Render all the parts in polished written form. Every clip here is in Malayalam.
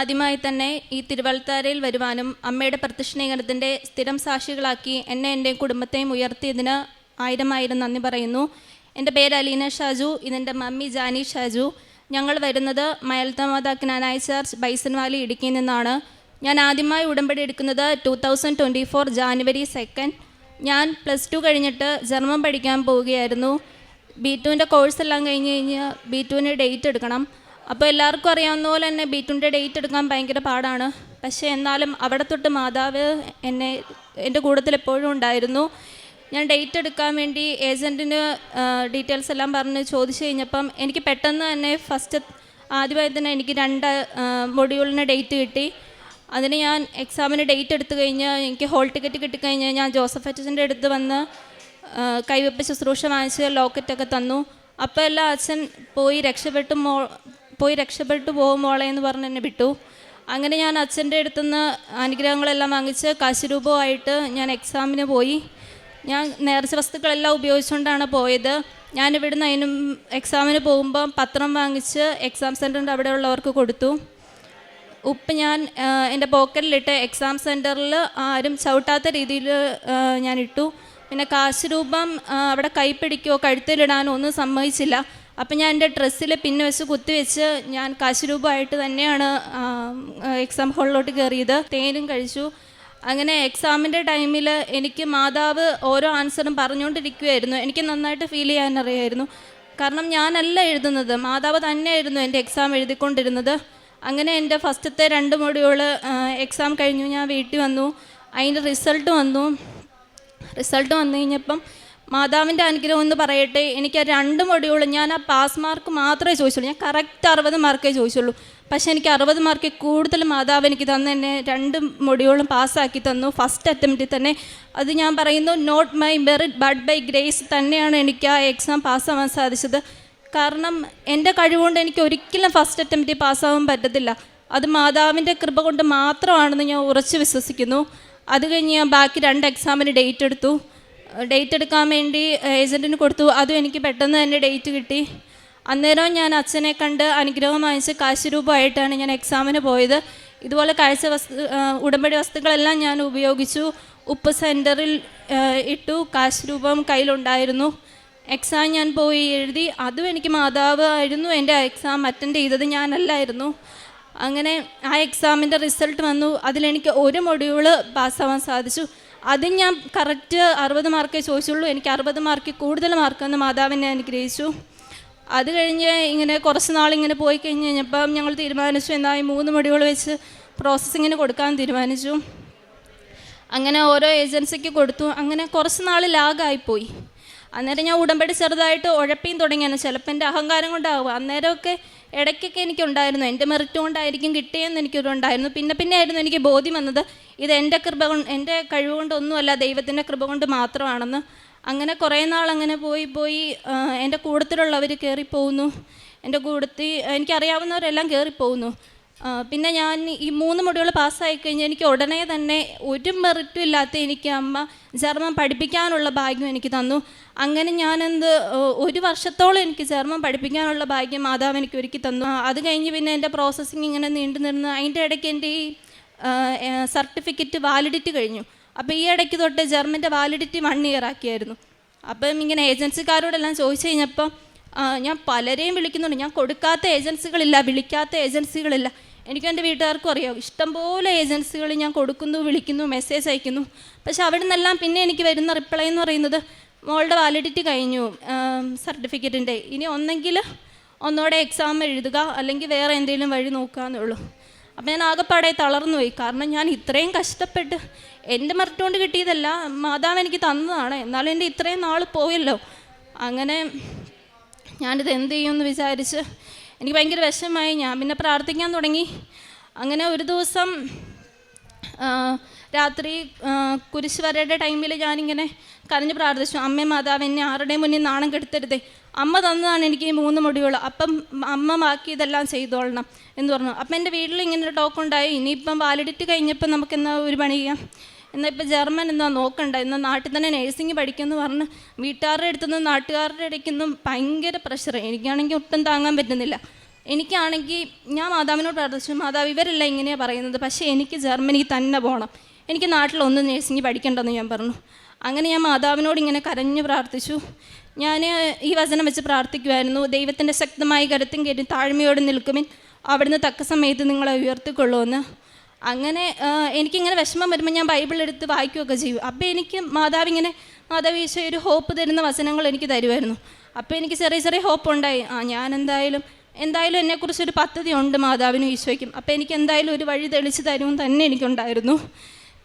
ആദ്യമായി തന്നെ ഈ തിരുവൾത്താരയിൽ വരുവാനും അമ്മയുടെ പ്രത്യക്ഷീകരണത്തിൻ്റെ സ്ഥിരം സാക്ഷികളാക്കി എന്നെ എൻ്റെ കുടുംബത്തെയും ഉയർത്തിയതിന് 1000 നന്ദി പറയുന്നു. എൻ്റെ പേര് അലീന ഷാജു, ഇതെൻ്റെ മമ്മി ജാനി ഷാജു. ഞങ്ങൾ വരുന്നത് മയൽത്തമാത ക്നാനായ ചർച്ച് ബൈസൺ വാലി ഇടുക്കിയിൽ നിന്നാണ്. ഞാൻ ആദ്യമായി ഉടമ്പടി എടുക്കുന്നത് 2024 ജാനുവരി 2. ഞാൻ +2 കഴിഞ്ഞിട്ട് ജർമ്മൻ പഠിക്കാൻ പോവുകയായിരുന്നു. B2ൻ്റെ കോഴ്സെല്ലാം കഴിഞ്ഞ് B2ന് ഡേറ്റ് എടുക്കണം. അപ്പോൾ എല്ലാവർക്കും അറിയാവുന്ന പോലെ തന്നെ B2ൻ്റെ ഡേറ്റ് എടുക്കാൻ ഭയങ്കര പാടാണ്. പക്ഷേ എന്നാലും അവിടെ തൊട്ട് മാതാവ് എൻ്റെ കൂട്ടത്തിൽ എപ്പോഴും ഉണ്ടായിരുന്നു. ഞാൻ ഡേറ്റ് എടുക്കാൻ വേണ്ടി ഏജൻറ്റിന് ഡീറ്റെയിൽസ് എല്ലാം പറഞ്ഞ് ചോദിച്ചു കഴിഞ്ഞപ്പം എനിക്ക് പെട്ടെന്ന് തന്നെ ആദ്യമായി തന്നെ എനിക്ക് 2 മൊഡ്യൂളിന് ഡേറ്റ് കിട്ടി. അതിന് ഞാൻ എക്സാമിന് ഡേറ്റ് എടുത്തു കഴിഞ്ഞ് എനിക്ക് ഹോൾ ടിക്കറ്റ് കിട്ടിക്കഴിഞ്ഞ് ഞാൻ ജോസഫ് അച്ഛൻ്റെ അടുത്ത് വന്ന് കൈവെപ്പ് ശുശ്രൂഷ വാങ്ങിച്ച് ലോക്കറ്റൊക്കെ തന്നു. അപ്പോൾ എല്ലാം അച്ഛൻ പോയി രക്ഷപ്പെട്ടു പോകും മോളെ എന്ന് പറഞ്ഞ് എന്നെ വിട്ടു. അങ്ങനെ ഞാൻ അച്ഛൻ്റെ അടുത്തുനിന്ന് അനുഗ്രഹങ്ങളെല്ലാം വാങ്ങിച്ച് കാശുരൂപമായിട്ട് ഞാൻ എക്സാമിന് പോയി. ഞാൻ നേർച്ച വസ്തുക്കളെല്ലാം ഉപയോഗിച്ചുകൊണ്ടാണ് പോയത്. ഞാൻ ഇവിടുന്ന് എക്സാമിന് പോകുമ്പോൾ പത്രം വാങ്ങിച്ച് എക്സാം സെൻറ്ററിൻ്റെ അവിടെ ഉള്ളവർക്ക് കൊടുത്തു. ഉപ്പ് ഞാൻ എൻ്റെ പോക്കറ്റിലിട്ട് എക്സാം സെൻറ്ററിൽ ആരും ചവിട്ടാത്ത രീതിയിൽ ഞാൻ ഇട്ടു. പിന്നെ കാശുരൂപം അവിടെ കൈപ്പിടിക്കുകയോ കഴുത്തിലിടാനോ ഒന്നും സമ്മതിച്ചില്ല. അപ്പം ഞാൻ എൻ്റെ ഡ്രസ്സിൽ പിന്നെ വെച്ച് കുത്തിവെച്ച് ഞാൻ കാശുരൂപമായിട്ട് തന്നെയാണ് എക്സാം ഹാളിലോട്ട് കയറിയത്. തേനും കഴിച്ചു. അങ്ങനെ എക്സാമിൻ്റെ ടൈമിൽ എനിക്ക് മാതാവ് ഓരോ ആൻസറും പറഞ്ഞുകൊണ്ടിരിക്കുമായിരുന്നു. എനിക്ക് നന്നായിട്ട് ഫീൽ ചെയ്യാനറിയായിരുന്നു. കാരണം ഞാനല്ല എഴുതുന്നത്, മാതാവ് തന്നെയായിരുന്നു എൻ്റെ എക്സാം എഴുതിക്കൊണ്ടിരുന്നത്. അങ്ങനെ എൻ്റെ ഫസ്റ്റത്തെ 2 മൊഡ്യൂൾ എക്സാം കഴിഞ്ഞു. ഞാൻ വീട്ടിൽ വന്നു. അതിൻ്റെ റിസൾട്ട് വന്നു കഴിഞ്ഞപ്പം മാതാവിൻ്റെ അനുഗ്രഹം എന്ന് പറയട്ടെ, എനിക്ക് 2 മൊഡ്യൂൾ ഞാൻ ആ പാസ് മാർക്ക് മാത്രമേ ചോദിച്ചുള്ളൂ. ഞാൻ കറക്റ്റ് 60 മാർക്കേ ചോദിച്ചുള്ളൂ. പക്ഷേ എനിക്ക് 60 മാർക്കിൽ കൂടുതൽ മാതാവ് എനിക്ക് തന്നെ 2 മൊഡ്യൂളും പാസ്സാക്കി തന്നു ഫസ്റ്റ് അറ്റംപ്റ്റിൽ തന്നെ. അത് ഞാൻ പറയുന്നു, not my merit but by grace തന്നെയാണ് എനിക്ക് ആ എക്സാം പാസ്സാവാൻ സാധിച്ചത്. കാരണം എൻ്റെ കഴിവുകൊണ്ട് എനിക്ക് ഒരിക്കലും ഫസ്റ്റ് അറ്റംപ്റ്റിൽ പാസ്സാവാൻ പറ്റത്തില്ല. അത് മാതാവിൻ്റെ കൃപ കൊണ്ട് മാത്രമാണെന്ന് ഞാൻ ഉറച്ച് വിശ്വസിക്കുന്നു. അത് കഴിഞ്ഞ് ഞാൻ ബാക്കി 2 എക്സാമിന് ഡേറ്റ് എടുക്കാൻ വേണ്ടി ഏജൻറ്റിന് കൊടുത്തു. അതും എനിക്ക് പെട്ടെന്ന് തന്നെ ഡേറ്റ് കിട്ടി. അന്നേരം ഞാൻ അച്ഛനെ കണ്ട് അനുഗ്രഹം വാങ്ങിച്ച് കാശുരൂപമായിട്ടാണ് ഞാൻ എക്സാമിന് പോയത്. ഇതുപോലെ ഉടമ്പടി വസ്തുക്കളെല്ലാം ഞാൻ ഉപയോഗിച്ചു. ഉപ്പ് സെൻറ്ററിൽ ഇട്ടു, കാശുരൂപം കയ്യിലുണ്ടായിരുന്നു. എക്സാം ഞാൻ പോയി എഴുതി. അതും എനിക്ക് മാതാവ് ആയിരുന്നു എൻ്റെ എക്സാം അറ്റൻഡ് ചെയ്തത്, ഞാനല്ലായിരുന്നു. അങ്ങനെ ആ എക്സാമിൻ്റെ റിസൾട്ട് വന്നു. അതിലെനിക്ക് 1 മൊഡ്യൂള് പാസ്സാവാൻ സാധിച്ചു. അതും ഞാൻ കറക്റ്റ് 60 മാർക്കേ ചോദിച്ചുള്ളൂ. എനിക്ക് 60 മാർക്കിൽ കൂടുതൽ മാർക്കെന്ന് മാതാവിനെ അനുഗ്രഹിച്ചു. അത് കഴിഞ്ഞ് ഇങ്ങനെ കുറച്ച് നാളിങ്ങനെ പോയി കഴിഞ്ഞപ്പം ഞങ്ങൾ തീരുമാനിച്ചു, എന്തായി 3 മൊഡ്യൂൾ വെച്ച് പ്രോസസ്സിങ്ങിന് കൊടുക്കാൻ തീരുമാനിച്ചു. അങ്ങനെ ഓരോ ഏജൻസിക്ക് കൊടുത്തു. അങ്ങനെ കുറച്ച് നാൾ ലാഗായിപ്പോയി. അന്നേരം ഞാൻ ഉടമ്പടി ചെറുതായിട്ട് ഉഴപ്പിയും തുടങ്ങിയാണ്. ചിലപ്പോൾ എൻ്റെ അഹങ്കാരം കൊണ്ടാകും. അന്നേരമൊക്കെ ഇടയ്ക്കൊക്കെ എനിക്കുണ്ടായിരുന്നു, എൻ്റെ മെറിറ്റ് കൊണ്ടായിരിക്കും കിട്ടിയെന്ന് എനിക്കൊരുണ്ടായിരുന്നു. പിന്നെ ആയിരുന്നു എനിക്ക് ബോധ്യം വന്നത്, ഇത് എൻ്റെ കഴിവ് കൊണ്ടൊന്നുമല്ല, ദൈവത്തിൻ്റെ കൃപ കൊണ്ട് മാത്രമാണെന്ന്. അങ്ങനെ കുറേ നാൾ അങ്ങനെ പോയി എൻ്റെ കൂട്ടത്തിലുള്ളവർ കയറിപ്പോകുന്നു. എൻ്റെ കൂട്ടത്തിൽ എനിക്കറിയാവുന്നവരെല്ലാം കയറിപ്പോകുന്നു. പിന്നെ ഞാൻ ഈ 3 മൊഡ്യൂൾ പാസ്സായി കഴിഞ്ഞാൽ എനിക്ക് ഉടനെ തന്നെ ഒരു മെറിറ്റും ഇല്ലാത്ത എനിക്ക് അമ്മ ജർമ്മൻ പഠിപ്പിക്കാനുള്ള ഭാഗ്യം എനിക്ക് തന്നു. അങ്ങനെ ഞാൻ 1 വർഷത്തോളം എനിക്ക് ജർമ്മൻ പഠിപ്പിക്കാനുള്ള ഭാഗ്യം മാതാവ് എനിക്ക് ഒരുക്കി തന്നു. അത് കഴിഞ്ഞ് പിന്നെ എൻ്റെ പ്രോസസ്സിങ് ഇങ്ങനെ നീണ്ടു നിന്ന് അതിൻ്റെ ഇടയ്ക്ക് എൻ്റെ ഈ സർട്ടിഫിക്കറ്റ് വാലിഡിറ്റി കഴിഞ്ഞു. അപ്പോൾ ഈ ഇടയ്ക്ക് തൊട്ട് ജർമ്മൻ്റെ വാലിഡിറ്റി 1 ഇയർ ആക്കിയായിരുന്നു. അപ്പം ഇങ്ങനെ ഏജൻസിക്കാരോടെല്ലാം ചോദിച്ചു കഴിഞ്ഞപ്പം ഞാൻ പലരെയും വിളിക്കുന്നുണ്ട്. ഞാൻ കൊടുക്കാത്ത ഏജൻസികളില്ല, വിളിക്കാത്ത ഏജൻസികളില്ല. എനിക്കും എൻ്റെ വീട്ടുകാർക്കും അറിയാം, ഇഷ്ടംപോലെ ഏജൻസികൾ ഞാൻ കൊടുക്കുന്നു, വിളിക്കുന്നു, മെസ്സേജ് അയക്കുന്നു. പക്ഷെ അവിടെ നിന്നെല്ലാം പിന്നെ എനിക്ക് വരുന്ന റിപ്ലൈ എന്ന് പറയുന്നത്, മോളുടെ വാലിഡിറ്റി കഴിഞ്ഞു സർട്ടിഫിക്കറ്റിൻ്റെ, ഇനി ഒന്നോടെ എക്സാം എഴുതുക, അല്ലെങ്കിൽ വേറെ എന്തെങ്കിലും വഴി നോക്കാമെന്നേ ഉള്ളൂ. അപ്പം ഞാൻ ആകെപ്പാടെ തളർന്നു പോയി. കാരണം ഞാൻ ഇത്രയും കഷ്ടപ്പെട്ട് എൻ്റെ മെറിറ്റ് കൊണ്ട് കിട്ടിയതല്ല, മാതാവ് എനിക്ക് തന്നതാണ്. എന്നാലും എൻ്റെ ഇത്രയും നാൾ പോയല്ലോ. അങ്ങനെ ഞാനിത് എന്ത് ചെയ്യുമെന്ന് വിചാരിച്ച് എനിക്ക് ഭയങ്കര വിഷമമായി. ഞാൻ പിന്നെ പ്രാർത്ഥിക്കാൻ തുടങ്ങി. അങ്ങനെ ഒരു ദിവസം രാത്രി കുരിശ് വരയുടെ ടൈമിൽ ഞാനിങ്ങനെ കരഞ്ഞ് പ്രാർത്ഥിച്ചു, അമ്മേ മാതാവ്, എന്നെ ആരുടെയും മുന്നിൽ നാണം കെടുത്തരുതേ. അമ്മ തന്നതാണ് എനിക്ക് ഈ 3 മൊഡ്യൂൾ, അപ്പം അമ്മ ബാക്കി ഇതെല്ലാം ചെയ്തോളണം എന്ന് പറഞ്ഞു. അപ്പം എൻ്റെ വീട്ടിൽ ഇങ്ങനെ ഒരു ടോക്കുണ്ടായി, ഇനിയിപ്പം വാലിഡിറ്റി കഴിഞ്ഞപ്പം നമുക്കെന്നാ ഒരു പണി ചെയ്യാം, എന്നാൽ ഇപ്പോൾ ജർമ്മൻ എന്നാ നോക്കണ്ട, എന്നാൽ നാട്ടിൽ തന്നെ നേഴ്സിംഗ് പഠിക്കുമെന്ന് പറഞ്ഞ് വീട്ടുകാരുടെ അടുത്തുനിന്നും നാട്ടുകാരുടെ ഇടയ്ക്കൊന്നും ഭയങ്കര പ്രഷർ. എനിക്കാണെങ്കിൽ ഒട്ടും താങ്ങാൻ പറ്റുന്നില്ല. എനിക്കാണെങ്കിൽ ഞാൻ മാതാവിനോട് പ്രാർത്ഥിച്ചു, മാതാവ് ഇവരെല്ലാം ഇങ്ങനെയാണ് പറയുന്നത്, പക്ഷേ എനിക്ക് ജർമ്മനിയിൽ തന്നെ പോകണം, എനിക്ക് നാട്ടിലൊന്നും നേഴ്സിംഗ് പഠിക്കേണ്ടെന്ന് ഞാൻ പറഞ്ഞു. അങ്ങനെ ഞാൻ മാതാവിനോട് ഇങ്ങനെ കരഞ്ഞു പ്രാർത്ഥിച്ചു. ഞാൻ ഈ വചനം വെച്ച് പ്രാർത്ഥിക്കുമായിരുന്നു, ദൈവത്തിൻ്റെ ശക്തമായ കരുത്തും കയറ്റി താഴ്മയോടെ നിൽക്കുമിൻ, അവിടുന്ന് തക്ക സമയത്ത് നിങ്ങളെ ഉയർത്തിക്കൊള്ളുമെന്ന്. അങ്ങനെ എനിക്കിങ്ങനെ വിഷമം വരുമ്പോൾ ഞാൻ ബൈബിളെടുത്ത് വായിക്കുകയൊക്കെ ചെയ്യും. അപ്പോൾ എനിക്ക് മാതാവ് ഈശോ ഒരു ഹോപ്പ് തരുന്ന വചനങ്ങൾ എനിക്ക് തരുമായിരുന്നു. അപ്പോൾ എനിക്ക് ചെറിയ ചെറിയ ഹോപ്പ് ഉണ്ടായി. ഞാൻ എന്തായാലും എന്നെക്കുറിച്ചൊരു പദ്ധതി ഉണ്ട് മാതാവിനും ഈശോയ്ക്കും, അപ്പോൾ എനിക്ക് എന്തായാലും ഒരു വഴി തെളിച്ച് തരുമെന്ന് തന്നെ എനിക്കുണ്ടായിരുന്നു.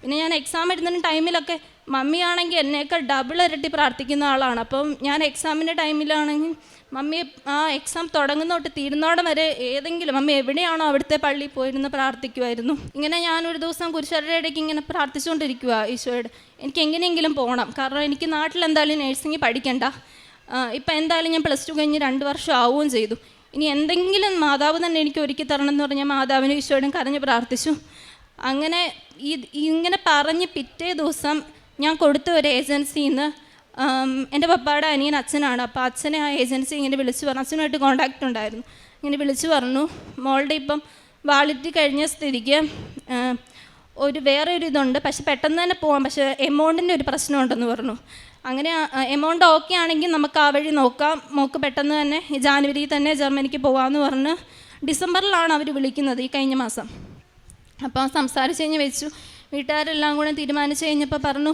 പിന്നെ ഞാൻ എക്സാം എഴുതുന്ന ടൈമിലൊക്കെ മമ്മിയാണെങ്കിൽ എന്നേക്കാൾ ഡബിൾ ഇരട്ടി പ്രാർത്ഥിക്കുന്ന ആളാണ്. അപ്പം ഞാൻ എക്സാമിൻ്റെ ടൈമിലാണെങ്കിൽ മമ്മി ആ എക്സാം തുടങ്ങുന്ന തൊട്ട് തീരുന്നോടം വരെ ഏതെങ്കിലും മമ്മി എവിടെയാണോ അവിടുത്തെ പള്ളിയിൽ പോയിരുന്ന് പ്രാർത്ഥിക്കുമായിരുന്നു. ഇങ്ങനെ ഞാനൊരു ദിവസം കുരിശരുടെ ഇടയ്ക്ക് ഇങ്ങനെ പ്രാർത്ഥിച്ചുകൊണ്ടിരിക്കുക, ഈശോയോട് എനിക്ക് എങ്ങനെയെങ്കിലും പോകണം, കാരണം എനിക്ക് നാട്ടിൽ എന്തായാലും നേഴ്സിംഗ് പഠിക്കണ്ട, ഇപ്പം എന്തായാലും ഞാൻ +2 കഴിഞ്ഞ് 2 വർഷം ആവുകയും ചെയ്തു, ഇനി എന്തെങ്കിലും മാതാവ് തന്നെ എനിക്ക് ഒരുക്കി തരണം എന്ന് പറഞ്ഞാൽ മാതാവിനും ഈശോയോടും കരഞ്ഞ് പ്രാർത്ഥിച്ചു. അങ്ങനെ ഇങ്ങനെ പറഞ്ഞ് പിറ്റേ ദിവസം ഞാൻ കൊടുത്ത ഒരു ഏജൻസിയിൽ നിന്ന് എൻ്റെ പപ്പായുടെ അനിയൻ അച്ഛനാണ്, അപ്പോൾ അച്ഛനെ ആ ഏജൻസി ഇങ്ങനെ വിളിച്ച് പറഞ്ഞു, അച്ഛനുമായിട്ട് കോൺടാക്റ്റ് ഉണ്ടായിരുന്നു, ഇങ്ങനെ വിളിച്ച് പറഞ്ഞു മോളുടെ ഇപ്പം വാലിഡിറ്റി കഴിഞ്ഞ സ്ഥിതിക്ക് വേറെ ഒരു ഇതുണ്ട്, പക്ഷെ പെട്ടെന്ന് തന്നെ പോകാം, പക്ഷേ എമൗണ്ടിൻ്റെ ഒരു പ്രശ്നമുണ്ടെന്ന് പറഞ്ഞു. അങ്ങനെ എമൗണ്ട് ഓക്കെ ആണെങ്കിൽ നമുക്ക് ആ വഴി നോക്കാം, മോൾക്ക് പെട്ടെന്ന് തന്നെ ഈ ജാനുവരിയിൽ തന്നെ ജർമ്മനിക്ക് പോകാമെന്ന് പറഞ്ഞ് ഡിസംബറിലാണ് അവർ വിളിക്കുന്നത്, ഈ കഴിഞ്ഞ മാസം. അപ്പോൾ സംസാരിച്ച് കഴിഞ്ഞ് വെച്ചു, വീട്ടുകാരെല്ലാം കൂടെ തീരുമാനിച്ച് കഴിഞ്ഞപ്പോൾ പറഞ്ഞു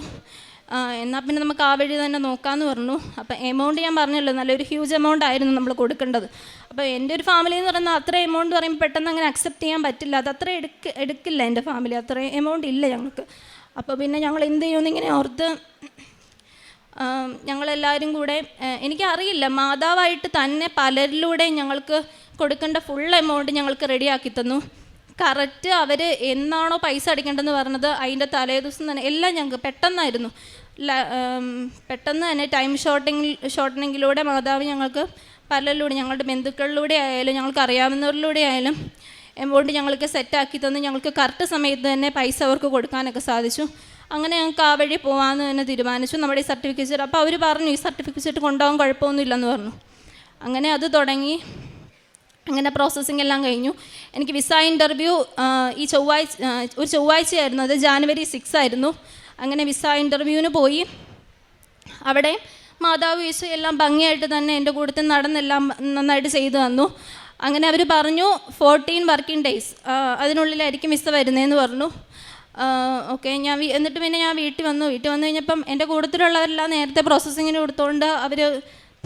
എന്നാൽ പിന്നെ നമുക്ക് ആ വഴി തന്നെ നോക്കാമെന്ന് പറഞ്ഞു. അപ്പോൾ എമൗണ്ട് ഞാൻ പറഞ്ഞല്ലോ നല്ലൊരു ഹ്യൂജ് എമൗണ്ട് ആയിരുന്നു നമ്മൾ കൊടുക്കേണ്ടത്. അപ്പോൾ എൻ്റെ ഒരു ഫാമിലി എന്ന് പറയുന്നത് അത്ര എമൗണ്ട് പറയുമ്പോൾ പെട്ടെന്ന് അങ്ങനെ അക്സെപ്റ്റ് ചെയ്യാൻ പറ്റില്ല, അത് അത്ര എടുക്കില്ല എൻ്റെ ഫാമിലി, അത്ര എമൗണ്ട് ഇല്ല ഞങ്ങൾക്ക്. അപ്പോൾ പിന്നെ ഞങ്ങൾ എന്ത് ചെയ്യുമെന്ന് ഇങ്ങനെ ഓർത്ത് ഞങ്ങളെല്ലാവരും കൂടെ, എനിക്കറിയില്ല മാതാവായിട്ട് തന്നെ പലരിലൂടെ ഞങ്ങൾക്ക് കൊടുക്കേണ്ട ഫുൾ എമൗണ്ട് ഞങ്ങൾക്ക് റെഡിയാക്കി തന്നു. കറക്റ്റ് അവർ എന്നാണോ പൈസ അടിക്കേണ്ടതെന്ന് പറഞ്ഞത് അതിൻ്റെ തലേ ദിവസം തന്നെ എല്ലാം ഞങ്ങൾക്ക് പെട്ടെന്നായിരുന്നു. പെട്ടെന്ന് തന്നെ ടൈം ഷോർട്ടനിങ്ങിലൂടെ മാതാവ് ഞങ്ങൾക്ക് പലരിലൂടെ, ഞങ്ങളുടെ ബന്ധുക്കളിലൂടെ ആയാലും ഞങ്ങൾക്ക് അറിയാവുന്നവരിലൂടെ ആയാലും എമൗണ്ട് ഞങ്ങൾക്ക് സെറ്റാക്കി തന്ന് ഞങ്ങൾക്ക് കറക്റ്റ് സമയത്ത് തന്നെ പൈസ അവർക്ക് കൊടുക്കാനൊക്കെ സാധിച്ചു. അങ്ങനെ ഞങ്ങൾക്ക് ആ വഴി പോകാമെന്ന് തന്നെ തീരുമാനിച്ചു. നമ്മുടെ ഈ സർട്ടിഫിക്കറ്റ്, അപ്പോൾ അവർ പറഞ്ഞു ഈ സർട്ടിഫിക്കറ്റ് കൊണ്ടുപോകാൻ കുഴപ്പമൊന്നുമില്ലെന്ന് പറഞ്ഞു. അങ്ങനെ അത് തുടങ്ങി, അങ്ങനെ പ്രോസസ്സിങ് എല്ലാം കഴിഞ്ഞു. എനിക്ക് വിസ ഇൻ്റർവ്യൂ ഒരു ചൊവ്വാഴ്ചയായിരുന്നു, അത് ജാനുവരി 6 ആയിരുന്നു. അങ്ങനെ വിസ ഇൻ്റർവ്യൂവിന് പോയി. അവിടെ മാതാവ് ഈശോ എല്ലാം ഭംഗിയായിട്ട് തന്നെ എൻ്റെ കൂട്ടത്തിൽ നടന്നെല്ലാം നന്നായിട്ട് ചെയ്തു തന്നു. അങ്ങനെ അവർ പറഞ്ഞു 14 വർക്കിംഗ് ഡേയ്സ് അതിനുള്ളിലായിരിക്കും വിസ വരുന്നതെന്ന് പറഞ്ഞു. ഓക്കെ, എന്നിട്ട് പിന്നെ ഞാൻ വീട്ടിൽ വന്നു കഴിഞ്ഞപ്പം എൻ്റെ കൂട്ടത്തിലുള്ളവരെല്ലാം നേരത്തെ പ്രോസസ്സിങ്ങിന് കൊടുത്തുകൊണ്ട് അവർ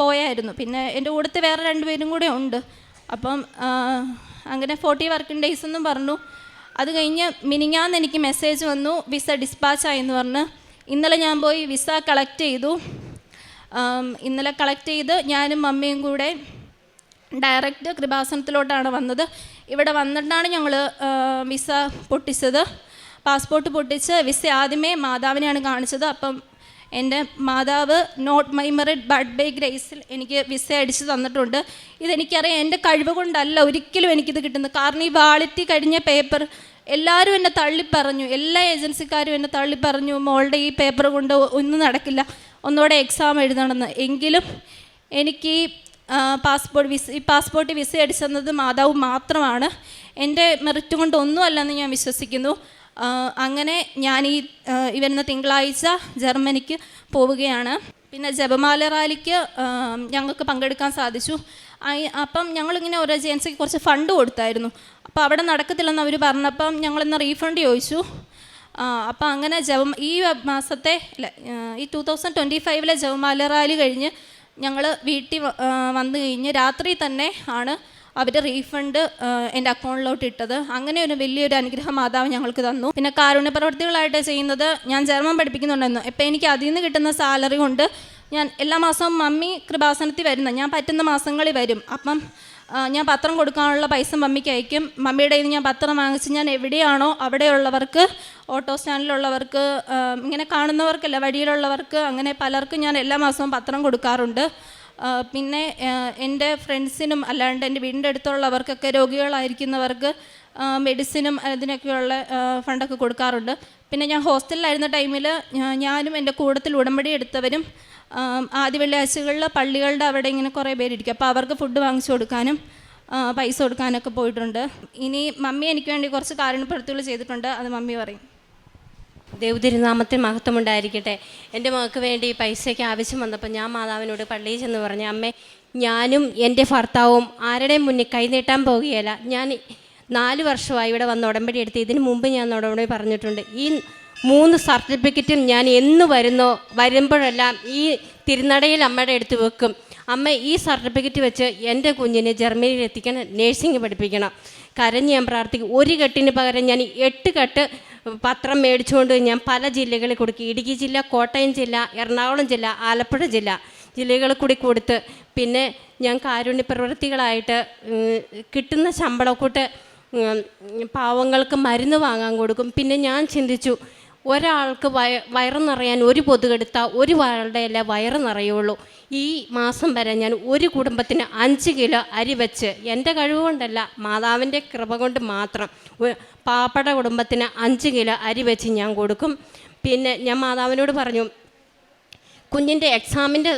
പോയായിരുന്നു. പിന്നെ എൻ്റെ കൂട്ടത്തിൽ വേറെ 2 പേരും കൂടെ ഉണ്ട്. അപ്പം അങ്ങനെ 40 വർക്കിംഗ് ഡേയ്സ് എന്നും പറഞ്ഞു. അത് കഴിഞ്ഞ് മിനിഞ്ഞാന്ന് എനിക്ക് മെസ്സേജ് വന്നു വിസ ഡിസ്പാച്ചായെന്ന് പറഞ്ഞ്. ഇന്നലെ ഞാൻ പോയി വിസ കളക്ട് ചെയ്തു. ഇന്നലെ കളക്ട് ചെയ്ത് ഞാനും മമ്മിയും കൂടെ ഡയറക്റ്റ് കൃപാസനത്തിലോട്ടാണ് വന്നത്. ഇവിടെ വന്നിട്ടാണ് ഞങ്ങൾ വിസ പൊട്ടിച്ചത്. പാസ്പോർട്ട് പൊട്ടിച്ച് വിസ ആദ്യമേ മാതാവിനെയാണ് കാണിച്ചത്. അപ്പം എൻ്റെ മാതാവ് not my merit but by ഗ്രേസിൽ എനിക്ക് വിസ അടിച്ച് തന്നിട്ടുണ്ട്. ഇതെനിക്കറിയാം എൻ്റെ കഴിവ് കൊണ്ടല്ല ഒരിക്കലും എനിക്കിത് കിട്ടുന്നത്. കാരണം ഈ വാലിഡിറ്റി കഴിഞ്ഞ പേപ്പർ എല്ലാവരും എന്നെ തള്ളിപ്പറഞ്ഞു, എല്ലാ ഏജൻസിക്കാരും എന്നെ തള്ളിപ്പറഞ്ഞു, മോളുടെ ഈ പേപ്പർ കൊണ്ട് ഒന്നും നടക്കില്ല, ഒന്നുകൂടെ എക്സാം എഴുതണമെന്ന്. എങ്കിലും എനിക്ക് പാസ്പോർട്ട് വിസ അടിച്ചു തന്നത് മാതാവ് മാത്രമാണ്. എൻ്റെ മെറിറ്റ് കൊണ്ട് ഒന്നുമല്ലെന്ന് ഞാൻ വിശ്വസിക്കുന്നു. അങ്ങനെ ഞാൻ ഈ വരുന്ന തിങ്കളാഴ്ച ജർമ്മനിക്ക് പോവുകയാണ്. പിന്നെ ജപമാല റാലിക്ക് ഞങ്ങൾക്ക് പങ്കെടുക്കാൻ സാധിച്ചു. അപ്പം ഞങ്ങളിങ്ങനെ ഒരു ഏജൻസിക്ക് കുറച്ച് ഫണ്ട് കൊടുത്തായിരുന്നു. അപ്പോൾ അവിടെ നടക്കത്തില്ലെന്ന് അവർ പറഞ്ഞപ്പം ഞങ്ങളിന്ന് റീഫണ്ട് ചോദിച്ചു. അപ്പം അങ്ങനെ ഈ മാസത്തെ ഈ 2025 ജപമാല റാലി കഴിഞ്ഞ് ഞങ്ങൾ വീട്ടിൽ വന്നു കഴിഞ്ഞ് രാത്രി തന്നെ ആണ് അവർ റീഫണ്ട് എൻ്റെ അക്കൗണ്ടിലോട്ട് ഇട്ടത്. അങ്ങനെ ഒരു വലിയൊരു അനുഗ്രഹം മാതാവ് ഞങ്ങൾക്ക് തന്നു. പിന്നെ കാരുണ്യ പ്രവർത്തികളായിട്ട് ചെയ്യുന്നത്, ഞാൻ ജർമ്മൻ പഠിപ്പിക്കുന്നുണ്ടായിരുന്നു. ഇപ്പം എനിക്ക് അതിൽ നിന്ന് കിട്ടുന്ന സാലറി കൊണ്ട് ഞാൻ എല്ലാ മാസവും മമ്മി കൃപാസനത്തിൽ ഞാൻ പറ്റുന്ന മാസങ്ങളിൽ വരും. അപ്പം ഞാൻ പത്രം കൊടുക്കാനുള്ള പൈസ മമ്മിക്ക് അയക്കും. മമ്മിയുടെ കയ്യിൽ നിന്ന് ഞാൻ പത്രം വാങ്ങിച്ച് ഞാൻ എവിടെയാണോ അവിടെയുള്ളവർക്ക്, ഓട്ടോ സ്റ്റാൻഡിലുള്ളവർക്ക്, ഇങ്ങനെ കാണുന്നവർക്കല്ല വഴിയിലുള്ളവർക്ക്, അങ്ങനെ പലർക്കും ഞാൻ എല്ലാ മാസവും പത്രം കൊടുക്കാറുണ്ട്. പിന്നെ എൻ്റെ ഫ്രണ്ട്സിനും അല്ലാണ്ട് എൻ്റെ വീടിൻ്റെ അടുത്തുള്ളവർക്കൊക്കെ രോഗികളായിരിക്കുന്നവർക്ക് മെഡിസിനും അതിനൊക്കെയുള്ള ഫണ്ടൊക്കെ കൊടുക്കാറുണ്ട്. പിന്നെ ഞാൻ ഹോസ്റ്റലിലായിരുന്ന ടൈമിൽ ഞാനും എൻ്റെ കൂട്ടത്തിൽ ഉടമ്പടി എടുത്തവരും ആദ്യ വെള്ളിയാഴ്ചകളിൽ പള്ളികളുടെ അവിടെ ഇങ്ങനെ കുറേ പേരിരിക്കും. അപ്പോൾ അവർക്ക് ഫുഡ് വാങ്ങിച്ചു കൊടുക്കാനും പൈസ കൊടുക്കാനൊക്കെ പോയിട്ടുണ്ട്. ഇനി മമ്മി എനിക്ക് വേണ്ടി കുറച്ച് കാരുണ്യപ്രവൃത്തികൾ ചെയ്തിട്ടുണ്ട്, അത് മമ്മി പറയും. ദൈവതിരുനാമത്തിൽ മഹത്വമുണ്ടായിരിക്കട്ടെ. എൻ്റെ മകൾക്ക് വേണ്ടി പൈസയ്ക്ക് ആവശ്യം വന്നപ്പോൾ ഞാൻ മാതാവിനോട് പള്ളിയിൽ ചെന്ന് പറഞ്ഞു, അമ്മേ, ഞാനും എൻ്റെ ഭർത്താവും ആരുടെയും മുന്നിൽ കൈനീട്ടാൻ പോകുകയില്ല. ഞാൻ 4 വർഷമായി ഇവിടെ വന്ന് ഉടമ്പടി എടുത്ത്. ഇതിന് മുമ്പ് ഞാൻ ഉടമ്പടി പറഞ്ഞിട്ടുണ്ട്. ഈ 3 സർട്ടിഫിക്കറ്റും ഞാൻ എന്ന് വരുമ്പോഴെല്ലാം ഈ തിരുനടയിൽ അമ്മയുടെ അടുത്ത് വെക്കും. അമ്മ, ഈ സർട്ടിഫിക്കറ്റ് വെച്ച് എൻ്റെ കുഞ്ഞിനെ ജർമ്മനിയിൽ എത്തിക്കണം, നേഴ്സിംഗ് പഠിപ്പിക്കണം. കരഞ്ഞ് ഞാൻ പ്രാർത്ഥിക്കും. 1 കെട്ടിന് പകരം ഞാൻ 8 കെട്ട് പത്രം മേടിച്ചുകൊണ്ട് ഞാൻ പല ജില്ലകളിൽ കൊടുക്കും. ഇടുക്കി ജില്ല, കോട്ടയം ജില്ല, എറണാകുളം ജില്ല, ആലപ്പുഴ ജില്ലകളിൽ കൂടി കൊടുത്ത്, പിന്നെ ഞാൻ കാരുണ്യ പ്രവൃത്തികളായിട്ട് കിട്ടുന്ന ശമ്പളക്കൂട്ട് പാവങ്ങൾക്ക് മരുന്ന് വാങ്ങാൻ കൊടുക്കും. പിന്നെ ഞാൻ ചിന്തിച്ചു, ഒരാൾക്ക് വയറ് നിറയാൻ 1 പൊതുകെടുത്താൽ ഒരാളുടെ അല്ല വയറ് നിറയുള്ളൂ. ഈ മാസം വരെ ഞാൻ ഒരു കുടുംബത്തിന് 5 കിലോ അരി വെച്ച്, എൻ്റെ കഴിവ് കൊണ്ടല്ല, മാതാവിൻ്റെ കൃപ കൊണ്ട് മാത്രം പാവപ്പെട്ട കുടുംബത്തിന് 5 കിലോ അരി വെച്ച് ഞാൻ കൊടുക്കും. പിന്നെ ഞാൻ മാതാവിനോട് പറഞ്ഞു, കുഞ്ഞിൻ്റെ എക്സാമിൻ്റെ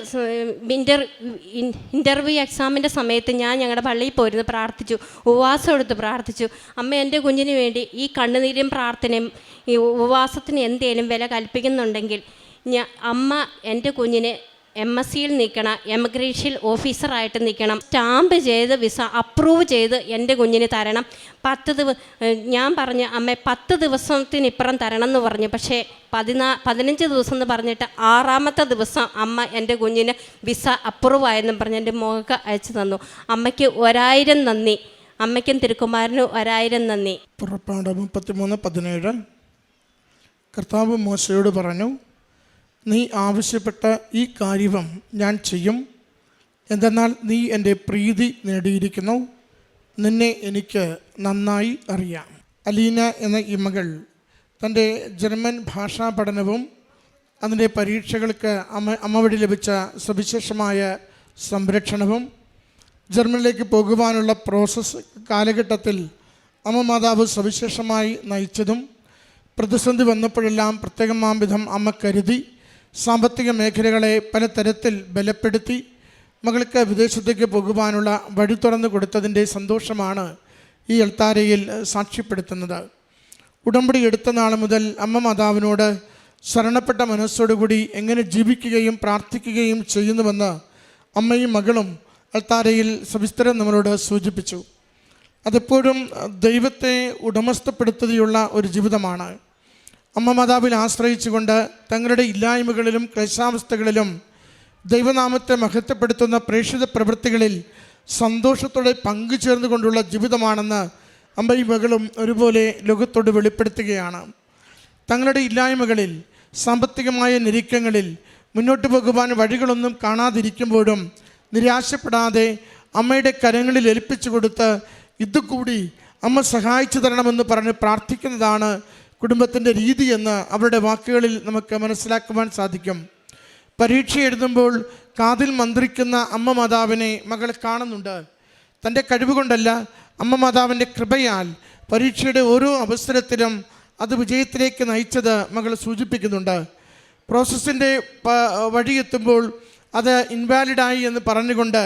ഇൻ്റർവ്യൂ എക്സാമിൻ്റെ സമയത്ത് ഞാൻ ഞങ്ങളുടെ പള്ളിയിൽ പോയിരുന്നു, പ്രാർത്ഥിച്ചു, ഉപവാസം എടുത്ത് പ്രാർത്ഥിച്ചു. അമ്മ, എൻ്റെ കുഞ്ഞിന് വേണ്ടി ഈ കണ്ണുനീരും പ്രാർത്ഥനയും ഈ ഉപവാസത്തിന് എന്തേലും വില കൽപ്പിക്കുന്നുണ്ടെങ്കിൽ അമ്മ എൻ്റെ കുഞ്ഞിനെ MSCയിൽ നിൽക്കണം, എമിഗ്രേഷൻ ഓഫീസറായിട്ട് നിൽക്കണം, സ്റ്റാമ്പ് ചെയ്ത് വിസ അപ്രൂവ് ചെയ്ത് എൻ്റെ കുഞ്ഞിന് തരണം. ഞാൻ പറഞ്ഞു, അമ്മ 10 ദിവസത്തിനിപ്പുറം തരണം എന്ന് പറഞ്ഞു. പക്ഷേ 15 ദിവസം എന്ന് പറഞ്ഞിട്ട് 6ാമത്തെ ദിവസം അമ്മ എൻ്റെ കുഞ്ഞിന് വിസ അപ്രൂവ് ആയെന്നും പറഞ്ഞ് എൻ്റെ മോൾക്ക് അയച്ചു തന്നു. അമ്മയ്ക്ക് 1000 നന്ദി. അമ്മയ്ക്കും തിരുക്കുമാരനും 1000 നന്ദി. പുറപ്പാട് 33:17 കർത്താവ് മോശയോട് പറഞ്ഞു, നീ ആവശ്യപ്പെട്ട ഈ കാര്യം ഞാൻ ചെയ്യും. എന്തെന്നാൽ നീ എൻ്റെ പ്രീതി നേടിയിരിക്കുന്നു, നിന്നെ എനിക്ക് നന്നായി അറിയാം. അലീന എന്ന ഈ മകൾ തൻ്റെ ജർമ്മൻ ഭാഷാ പഠനവും അതിൻ്റെ പരീക്ഷകൾക്ക് അമ്മ വഴി ലഭിച്ച സവിശേഷമായ സംരക്ഷണവും ജർമ്മനിലേക്ക് പോകുവാനുള്ള പ്രോസസ്സ് കാലഘട്ടത്തിൽ അമ്മ മാതാവ് സവിശേഷമായി നയിച്ചതും പ്രതിസന്ധി വന്നപ്പോഴെല്ലാം പ്രത്യേകമാം വിധം അമ്മ കരുതി സാമ്പത്തിക മേഖലകളെ പലതരത്തിൽ ബലപ്പെടുത്തി മകൾക്ക് വിദേശത്തേക്ക് പോകുവാനുള്ള വഴി തുറന്നു കൊടുത്തതിൻ്റെ സന്തോഷമാണ് ഈ അൾത്താരയിൽ സാക്ഷ്യപ്പെടുത്തുന്നത്. ഉടമ്പടി എടുത്ത നാൾ മുതൽ അമ്മ മാതാവിനോട് ശരണപ്പെട്ട മനസ്സോടുകൂടി എങ്ങനെ ജീവിക്കുകയും പ്രാർത്ഥിക്കുകയും ചെയ്യുന്നുവെന്ന് അമ്മയും മകളും അൾത്താരയിൽ സവിസ്തരം നമ്മളോട് സൂചിപ്പിച്ചു. അതെപ്പോഴും ദൈവത്തെ ഉടമസ്ഥപ്പെടുത്തുകയുള്ള ഒരു ജീവിതമാണ്. അമ്മ മാതാവിൽ ആശ്രയിച്ചുകൊണ്ട് തങ്ങളുടെ ഇല്ലായ്മകളിലും ക്ലേശാവസ്ഥകളിലും ദൈവനാമത്തെ മഹത്വപ്പെടുത്തുന്ന പ്രേക്ഷിത പ്രവൃത്തികളിൽ സന്തോഷത്തോടെ പങ്കുചേർന്നുകൊണ്ടുള്ള ജീവിതമാണെന്ന് അമ്മയും മകളും ഒരുപോലെ ലോകത്തോട് വെളിപ്പെടുത്തുകയാണ്. തങ്ങളുടെ ഇല്ലായ്മകളിൽ, സാമ്പത്തികമായ ഞെരുക്കങ്ങളിൽ മുന്നോട്ട് പോകുവാൻ വഴികളൊന്നും കാണാതിരിക്കുമ്പോഴും നിരാശപ്പെടാതെ അമ്മയുടെ കരങ്ങളിൽ ഏൽപ്പിച്ചു കൊടുത്ത് ഇതുകൂടി അമ്മ സഹായിച്ചു തരണമെന്ന് പറഞ്ഞ് പ്രാർത്ഥിക്കുന്നതാണ് കുടുംബത്തിൻ്റെ രീതിയെന്ന് അവരുടെ വാക്കുകളിൽ നമുക്ക് മനസ്സിലാക്കുവാൻ സാധിക്കും. പരീക്ഷ എഴുതുമ്പോൾ കാതിൽ മന്ത്രിക്കുന്ന അമ്മ മാതാവിനെ മകൾ കാണുന്നുണ്ട്. തൻ്റെ കഴിവുകൊണ്ടല്ല, അമ്മ മാതാവിൻ്റെ കൃപയാൽ പരീക്ഷയുടെ ഓരോ അവസരത്തിലും അത് വിജയത്തിലേക്ക് നയിച്ചത് മകൾ സൂചിപ്പിക്കുന്നുണ്ട്. പ്രോസസ്സിൻ്റെ വഴിയെത്തുമ്പോൾ അത് ഇൻവാലിഡായി എന്ന് പറഞ്ഞുകൊണ്ട്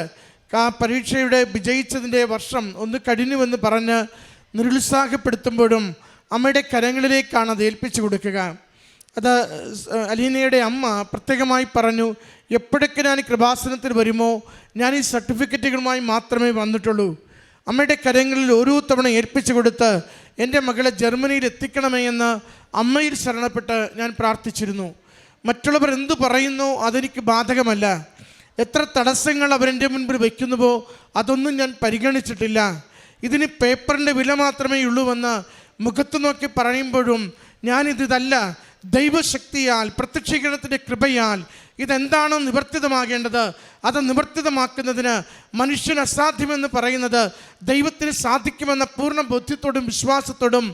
പരീക്ഷയുടെ വിജയിച്ചതിൻ്റെ വർഷം ഒന്ന് കഴിഞ്ഞുവെന്ന് പറഞ്ഞ് നിരുത്സാഹപ്പെടുത്തുമ്പോഴും അമ്മയുടെ കരങ്ങളിലേക്കാണ് അത് ഏൽപ്പിച്ചു കൊടുക്കുക. അത് അലീനയുടെ അമ്മ പ്രത്യേകമായി പറഞ്ഞു, എപ്പോഴൊക്കെ ഞാൻ കൃപാസനത്തിൽ വരുമോ ഞാൻ ഈ സർട്ടിഫിക്കറ്റുകളുമായി മാത്രമേ വന്നിട്ടുള്ളൂ. അമ്മയുടെ കരങ്ങളിൽ ഓരോ തവണ ഏൽപ്പിച്ചു കൊടുത്ത് എൻ്റെ മകളെ ജർമ്മനിയിൽ എത്തിക്കണമേ എന്ന് അമ്മയിൽ ശരണപ്പെട്ട് ഞാൻ പ്രാർത്ഥിച്ചിരുന്നു. മറ്റുള്ളവർ എന്തു പറയുന്നോ അതെനിക്ക് ബാധകമല്ല. എത്ര തടസ്സങ്ങൾ അവരെൻ്റെ മുൻപിൽ വയ്ക്കുന്നുവോ അതൊന്നും ഞാൻ പരിഗണിച്ചിട്ടില്ല. ഇതിന് പേപ്പറിൻ്റെ വില മാത്രമേ ഉള്ളൂവെന്ന് മുഖത്ത് നോക്കി പറയുമ്പോഴും ഞാനിതല്ല, ദൈവശക്തിയാൽ, പ്രത്യക്ഷീകരണത്തിൻ്റെ കൃപയാൽ ഇതെന്താണോ നിവർത്തിതമാകേണ്ടത് അത് നിവർത്തിതമാക്കുന്നതിന് മനുഷ്യന് അസാധ്യമെന്ന് പറയുന്നത് ദൈവത്തിന് സാധിക്കുമെന്ന പൂർണ്ണ ബോധ്യത്തോടും വിശ്വാസത്തോടും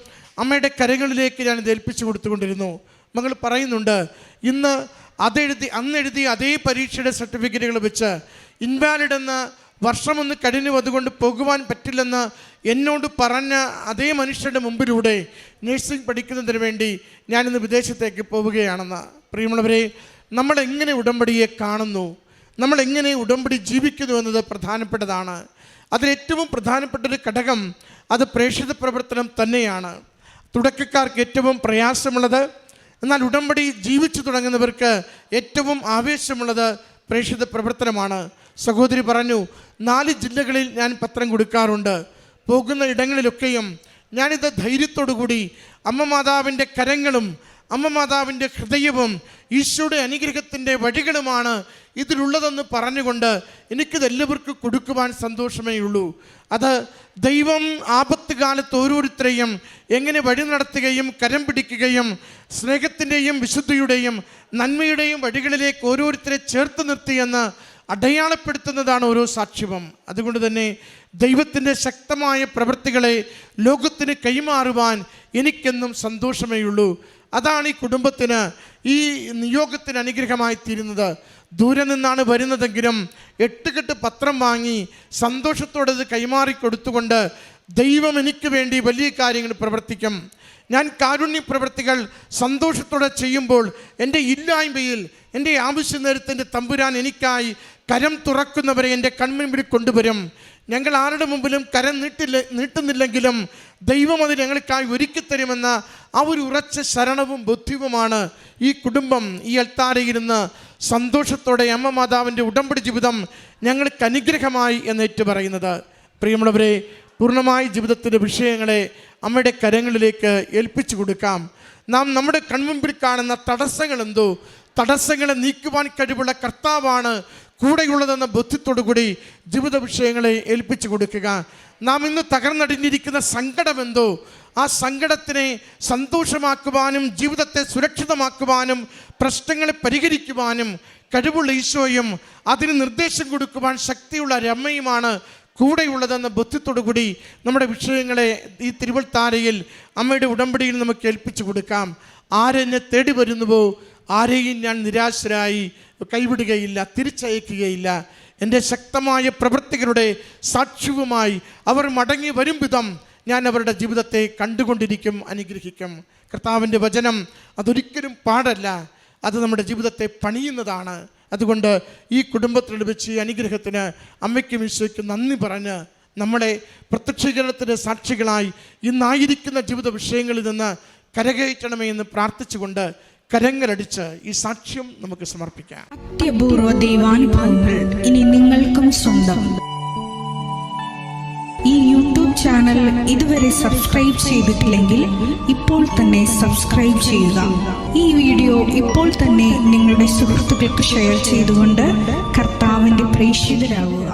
അമ്മയുടെ കരങ്ങളിലേക്ക് ഞാനിത് ഏൽപ്പിച്ചു കൊടുത്തുകൊണ്ടിരുന്നു. മകൾ പറയുന്നുണ്ട്, ഇന്ന് അന്നെഴുതി അതേ പരീക്ഷയുടെ സർട്ടിഫിക്കറ്റുകൾ വെച്ച് ഇൻവാലിഡ് എന്ന് വർഷമൊന്ന് കഴിഞ്ഞു അതുകൊണ്ട് പോകുവാൻ പറ്റില്ലെന്ന് എന്നോട് പറഞ്ഞ അതേ മനുഷ്യരുടെ മുമ്പിലൂടെ നഴ്സിംഗ് പഠിക്കുന്നതിന് വേണ്ടി ഞാനിന്ന് വിദേശത്തേക്ക് പോവുകയാണെന്ന്. പ്രിയമുള്ളവരെ, നമ്മളെങ്ങനെ ഉടമ്പടിയെ കാണുന്നു, നമ്മൾ എങ്ങനെ ഉടമ്പടി ജീവിക്കുന്നു എന്നത് പ്രധാനപ്പെട്ടതാണ്. അതിലേറ്റവും പ്രധാനപ്പെട്ടൊരു ഘടകം അത് പ്രേക്ഷിത പ്രവർത്തനം തന്നെയാണ്. തുടക്കക്കാർക്ക് ഏറ്റവും പ്രയാസമുള്ളത്, എന്നാൽ ഉടമ്പടി ജീവിച്ചു തുടങ്ങുന്നവർക്ക് ഏറ്റവും ആവേശമുള്ളത് പ്രേക്ഷിത പ്രവർത്തനമാണ്. സഹോദരി പറഞ്ഞു, 4 ജില്ലകളിൽ ഞാൻ പത്രം കൊടുക്കാറുണ്ട്. പോകുന്ന ഇടങ്ങളിലൊക്കെയും ഞാനിത് ധൈര്യത്തോടുകൂടി അമ്മ മാതാവിൻ്റെ കരങ്ങളും അമ്മ മാതാവിൻ്റെ ഹൃദയവും ഈശോയുടെ അനുഗ്രഹത്തിൻ്റെ വഴികളുമാണ് ഇതിലുള്ളതെന്ന് പറഞ്ഞുകൊണ്ട് എനിക്കിതെല്ലാവർക്കും കൊടുക്കുവാൻ സന്തോഷമേ ഉള്ളൂ. അത് ദൈവം ആപത്ത് കാലത്ത് ഓരോരുത്തരെയും എങ്ങനെ വഴി നടത്തുകയും കരം പിടിക്കുകയും സ്നേഹത്തിൻ്റെയും വിശുദ്ധിയുടെയും നന്മയുടെയും വഴികളിലേക്ക് ഓരോരുത്തരെ ചേർത്ത് നിർത്തിയെന്ന് അടയാളപ്പെടുത്തുന്നതാണ് ഓരോ സാക്ഷ്യവും. അതുകൊണ്ട് തന്നെ ദൈവത്തിൻ്റെ ശക്തമായ പ്രവൃത്തികളെ ലോകത്തിന് കൈമാറുവാൻ എനിക്കെന്നും സന്തോഷമേ ഉള്ളൂ. അതാണ് ഈ കുടുംബത്തിന്, ഈ നിയോഗത്തിന് അനുഗ്രഹമായി തീരുന്നത്. ദൂരെ നിന്നാണ് വരുന്നതെങ്കിലും 8 കെട്ട് പത്രം വാങ്ങി സന്തോഷത്തോടെ ഇത് കൈമാറിക്കൊടുത്തുകൊണ്ട് ദൈവം എനിക്ക് വേണ്ടി വലിയ കാര്യങ്ങൾ പ്രവർത്തിക്കും. ഞാൻ കാരുണ്യ പ്രവൃത്തികൾ സന്തോഷത്തോടെ ചെയ്യുമ്പോൾ എൻ്റെ ഇല്ലായ്മയിൽ എൻ്റെ ആവശ്യ നേരത്തിൻ്റെ തമ്പുരാൻ എനിക്കായി കരം തുറക്കുന്നവരെ എൻ്റെ കൺമുൻപിൽ കൊണ്ടുവരും. ഞങ്ങൾ ആരുടെ മുമ്പിലും കരം നീട്ടുന്നില്ലെങ്കിലും ദൈവം അത് ഞങ്ങൾക്കായി ഒരുക്കിത്തരുമെന്ന ആ ഒരു ഉറച്ച ശരണവും ബുദ്ധിവുമാണ് ഈ കുടുംബം ഈ അൾത്താരയിരുന്ന് സന്തോഷത്തോടെ അമ്മ മാതാവിൻ്റെ ഉടമ്പടി ജീവിതം ഞങ്ങൾക്ക് അനുഗ്രഹമായി എന്നേറ്റു പറയുന്നത്. പ്രിയമുള്ളവരെ, പൂർണ്ണമായി ജീവിതത്തിൻ്റെ വിഷയങ്ങളെ അമ്മയുടെ കരങ്ങളിലേക്ക് ഏൽപ്പിച്ചു കൊടുക്കാം. നാം നമ്മുടെ കൺമുമ്പിൽ കാണുന്ന തടസ്സങ്ങളെന്തോ തടസ്സങ്ങളെ നീക്കുവാൻ കഴിവുള്ള കർത്താവാണ് കൂടെയുള്ളതെന്ന ബോധ്യത്തോടുകൂടി ജീവിത വിഷയങ്ങളെ ഏൽപ്പിച്ചു കൊടുക്കുക. നാം ഇന്ന് തകർന്നടിഞ്ഞിരിക്കുന്ന സങ്കടമെന്തോ ആ സങ്കടത്തിനെ സന്തോഷമാക്കുവാനും ജീവിതത്തെ സുരക്ഷിതമാക്കുവാനും പ്രശ്നങ്ങളെ പരിഹരിക്കുവാനും കഴിവുള്ള ഈശോയും അതിന് നിർദ്ദേശം കൊടുക്കുവാൻ ശക്തിയുള്ള രമ്മയുമാണ് കൂടെയുള്ളതെന്ന ബോധ്യത്തോടുകൂടി നമ്മുടെ വിഷയങ്ങളെ ഈ തിരുവൾത്താരയിൽ അമ്മയുടെ ഉടമ്പടിയിൽ നമുക്ക് ഏൽപ്പിച്ചു കൊടുക്കാം. ആരെന്നെ തേടി വരുന്നുവോ ആരെയും ഞാൻ നിരാശരായി കൈവിടുകയില്ല, തിരിച്ചയക്കുകയില്ല. എൻ്റെ ശക്തമായ പ്രവൃത്തികളുടെ സാക്ഷ്യവുമായി അവർ മടങ്ങി വരും വിധം ഞാൻ അവരുടെ ജീവിതത്തെ കണ്ടുകൊണ്ടിരിക്കും, അനുഗ്രഹിക്കും. കർത്താവിൻ്റെ വചനം അതൊരിക്കലും പാടല്ല, അത് നമ്മുടെ ജീവിതത്തെ പണിയുന്നതാണ്. അതുകൊണ്ട് ഈ കുടുംബത്തിൽ ലഭിച്ച ഈ അനുഗ്രഹത്തിന് അമ്മയ്ക്കും ഈശോയ്ക്കും നന്ദി പറഞ്ഞ് നമ്മളെ പ്രത്യക്ഷീകരണത്തിൻ്റെ സാക്ഷികളായി ഇന്നായിരിക്കുന്ന ജീവിത വിഷയങ്ങളിൽ നിന്ന് കരകയറ്റണമേ എന്ന് പ്രാർത്ഥിച്ചുകൊണ്ട് കരങ്ങളടിച്ച് ഈ സാക്ഷ്യം നമുക്ക് സമർപ്പിക്കാം. അത്യപൂർവ ദൈവാനുഭവങ്ങൾ ഇനി നിങ്ങൾക്കും സ്വന്തം. ഈ യൂട്യൂബ് ചാനൽ ഇതുവരെ സബ്സ്ക്രൈബ് ചെയ്തിട്ടില്ലെങ്കിൽ ഇപ്പോൾ തന്നെ സബ്സ്ക്രൈബ് ചെയ്യുക. ഈ വീഡിയോ ഇപ്പോൾ തന്നെ നിങ്ങളുടെ സുഹൃത്തുക്കൾക്ക് ഷെയർ ചെയ്തുകൊണ്ട് കർത്താവിൻ്റെ പ്രേക്ഷിതരാകുക.